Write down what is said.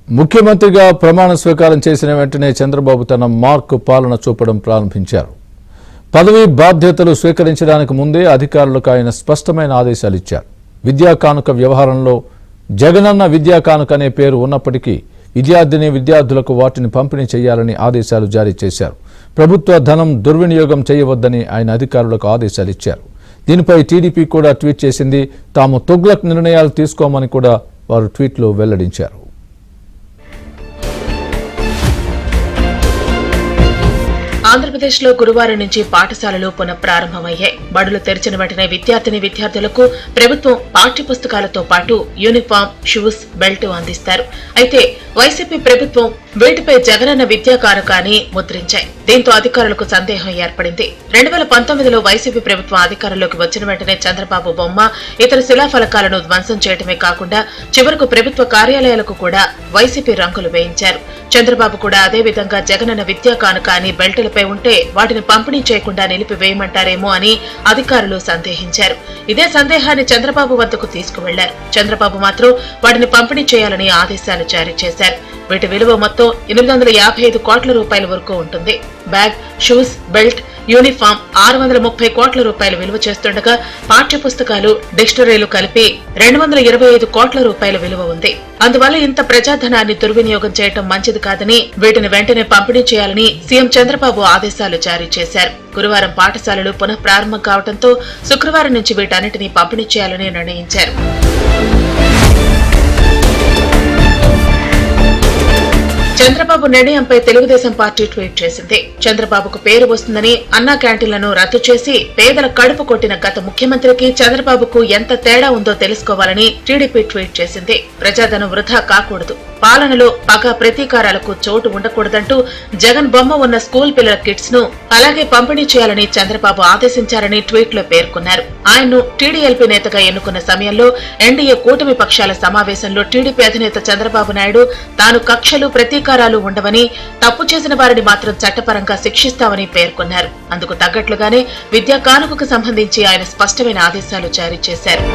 ముఖ్యమంత్రిగా ప్రమాణ స్వీకారం చేసిన వెంటనే చంద్రబాబు తన మార్క్ పాలన చూపడం ప్రారంభించారు. పదవి బాధ్యతలు స్వీకరించడానికి ముందే అధికారులకు ఆయన స్పష్టమైన ఆదేశాలు ఇచ్చారు. విద్యా కానుక వ్యవహారంలో జగనన్న విద్యా కానుక అనే పేరు ఉన్నప్పటికీ విద్యార్థులకు వాటిని పంపిణీ చేయాలని ఆదేశాలు జారీ చేశారు. ప్రభుత్వ ధనం దుర్వినియోగం చేయవద్దని ఆయన అధికారులకు ఆదేశాలు ఇచ్చారు. దీనిపై టీడీపీ కూడా ట్వీట్ చేసింది. తాము తుగ్లక్ నిర్ణయాలు తీసుకోమని కూడా వారు ట్వీట్లో వెల్లడించారు. ఆంధ్రప్రదేశ్లో గురువారం నుంచి పాఠశాలలు పునఃప్రారంభమయ్యాయి. బడులు తెరిచిన వెంటనే విద్యార్థులకు ప్రభుత్వం పాఠ్య పుస్తకాలతో పాటు యూనిఫామ్, షూస్, బెల్ట్ అందిస్తారు. అయితే వైసీపీ ప్రభుత్వం వీటిపై జగనన్న విద్యా కానుక అని ముద్రించాయి. దీంతో అధికారులకు సందేహం ఏర్పడింది. 2019లో వైసీపీ ప్రభుత్వం అధికారంలోకి వచ్చిన వెంటనే చంద్రబాబు బొమ్మ, ఇతర శిలాఫలకాలను ధ్వంసం చేయడమే కాకుండా చివరకు ప్రభుత్వ కార్యాలయాలకు కూడా వైసీపీ రంగులు వేయించారు. చంద్రబాబు కూడా అదే విధంగా జగనన్న విద్యా కానుక అని బెల్టులపై ఉంటే వాటిని పంపిణీ చేయకుండా నిలిపివేయమంటారేమో అని అధికారులు సందేహించారు. ఇదే సందేహాన్ని చంద్రబాబు వద్దకు తీసుకువెళ్లారు. చంద్రబాబు మాత్రం వాటిని పంపిణీ చేయాలని ఆదేశాలు జారీ చేశారు. వీటి విలువ మొత్తం 855 కోట్ల రూపాయల వరకు ఉంటుంది. బ్యాగ్, షూస్, బెల్ట్, యూనిఫామ్ 630 కోట్ల రూపాయలు విలువ చేస్తుండగా పాఠ్య పుస్తకాలు, డిక్షనరీలు కలిపి 225 కోట్ల రూపాయల విలువ ఉంది. అందువల్ల ఇంత ప్రజాధనాన్ని దుర్వినియోగం చేయడం మంచిది కాదని వీటిని వెంటనే పంపిణీ చేయాలని సీఎం చంద్రబాబు ఆదేశాలు జారీ చేశారు. గురువారం పాఠశాలలు పునః ప్రారంభం కావడంతో శుక్రవారం నుంచి వీటన్నిటినీ పంపిణీ చేయాలని నిర్ణయించారు. చంద్రబాబు నిర్ణయంపై తెలుగుదేశం పార్టీ ట్వీట్ చేసింది. చంద్రబాబుకు పేరు వస్తుందని అన్నా క్యాంటీన్లను రద్దు చేసి పేదల కడుపు కొట్టిన గత ముఖ్యమంత్రికి చంద్రబాబుకు ఎంత తేడా ఉందో తెలుసుకోవాలని టీడీపీ ట్వీట్ చేసింది. ప్రజాధనం వృధా కాకూడదు, పాలనలో పగ ప్రతీకారాలకు చోటు ఉండకూడదంటూ జగన్ బొమ్మ ఉన్న స్కూల్ పిల్లల కిట్స్ ను అలాగే పంపిణీ చేయాలని చంద్రబాబు ఆదేశించారని ట్వీట్ లో పేర్కొన్నారు. ఆయన్ను టీడీఎల్పీ నేతగా ఎన్నుకున్న సమయంలో ఎన్డీఏ కూటమి పక్షాల సమావేశంలో టీడీపీ అధినేత చంద్రబాబు నాయుడు తాను కక్షలు ప్రతీకారాలు ఉండవని, తప్పు చేసిన వారిని మాత్రం చట్టపరంగా శిక్షిస్తామని పేర్కొన్నారు. అందుకు తగ్గట్లుగానే విద్యా కానుకకు సంబంధించి ఆయన స్పష్టమైన ఆదేశాలు జారీ చేశారు.